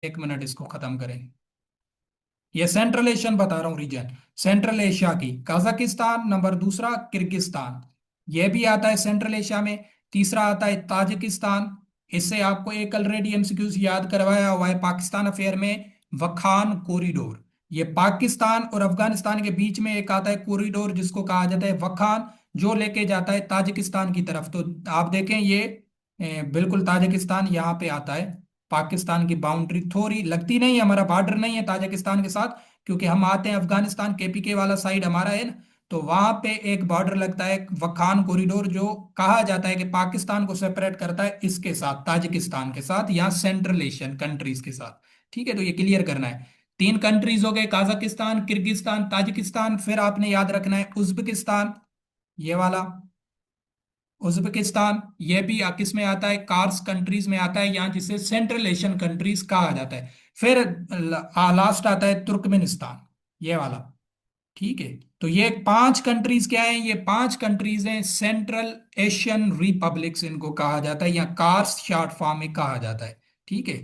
एक मिनट इसको खत्म करें। ये सेंट्रल एशियन बता रहा हूँ रीजन। सेंट्रल एशिया की कजाकिस्तान, नंबर दूसरा किर्गिस्तान, ये भी आता है सेंट्रल एशिया में। तीसरा आता है ताजिकिस्तान। इससे आपको एक ऑलरेडी एमसीक्यूज याद करवाया हुआ है पाकिस्तान अफेयर में, वखान कॉरिडोर। ये पाकिस्तान और अफगानिस्तान के बीच में एक आता है कॉरिडोर जिसको कहा जाता है वखान, जो लेके जाता है ताजिकिस्तान की तरफ। तो आप देखें ये बिल्कुल ताजिकिस्तान यहाँ पे आता है। पाकिस्तान की बाउंड्री थोड़ी लगती नहीं है, हमारा बॉर्डर नहीं है ताजिकिस्तान के साथ, क्योंकि हम आते हैं अफगानिस्तान केपीके वाला साइड हमारा है ना। तो वहां पे एक बॉर्डर लगता है वखान कॉरिडोर, जो कहा जाता है कि पाकिस्तान को सेपरेट करता है इसके साथ, ताजिकिस्तान के साथ या सेंट्रल एशियन कंट्रीज के साथ। ठीक है, तो ये क्लियर करना है। तीन कंट्रीज हो गए, काजाकिस्तान, किर्गिस्तान, ताजिकिस्तान। फिर आपने याद रखना है उज्बेकिस्तान, ये वाला उज्बेकिस्तान। ये भी किस में आता है, कार्स कंट्रीज में आता है, यहाँ जिसे सेंट्रल एशियन कंट्रीज कहा जाता है। फिर लास्ट आता है तुर्कमेनिस्तान, ये वाला। ठीक है, तो ये पांच कंट्रीज क्या है, ये पांच कंट्रीज हैं सेंट्रल एशियन रिपब्लिक्स इनको कहा जाता है, या कार्स शॉर्ट फॉर्म में कहा जाता है। ठीक है,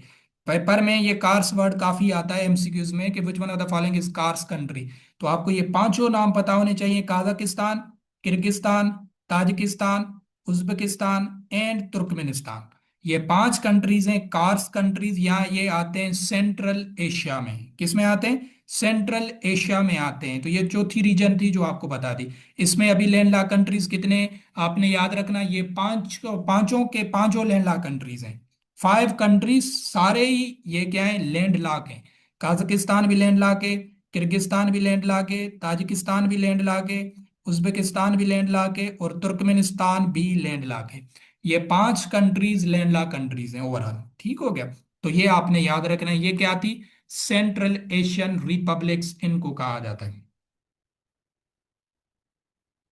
पेपर में ये कार्स वर्ड काफी आता है एमसीक्यूज में कि which one of the following is cars country. तो आपको ये पांचों नाम पता होने चाहिए, Kazakhstan, Kyrgyzstan, Tajikistan, Uzbekistan and Turkmenistan. ये पांच कंट्रीज हैं कार्स कंट्रीज, यहाँ ये आते हैं सेंट्रल एशिया में। किस में आते हैं, सेंट्रल एशिया में आते हैं। तो ये चौथी रीजन थी जो आपको बता दी। इसमें अभी लैंडलॉक कंट्रीज कितने आपने याद रखना, ये पांचों के पांचों लैंडलॉक कंट्रीज हैं। फाइव कंट्रीज सारे ही ये क्या है, लैंडलॉक हैं। काजाकिस्तान भी लैंडलॉक है, किर्गिस्तान भी लैंडलॉक है, ताजिकिस्तान भी लैंडलॉक है, उज्बेकिस्तान भी लैंडलॉक है और तुर्कमेनिस्तान भी लैंडलॉक है। ये पांच कंट्रीज लैंडलॉक कंट्रीज हैं ओवरऑल। ठीक हो गया, तो ये आपने याद रखना है। ये क्या थी, सेंट्रल एशियन रिपब्लिक्स इनको कहा जाता है।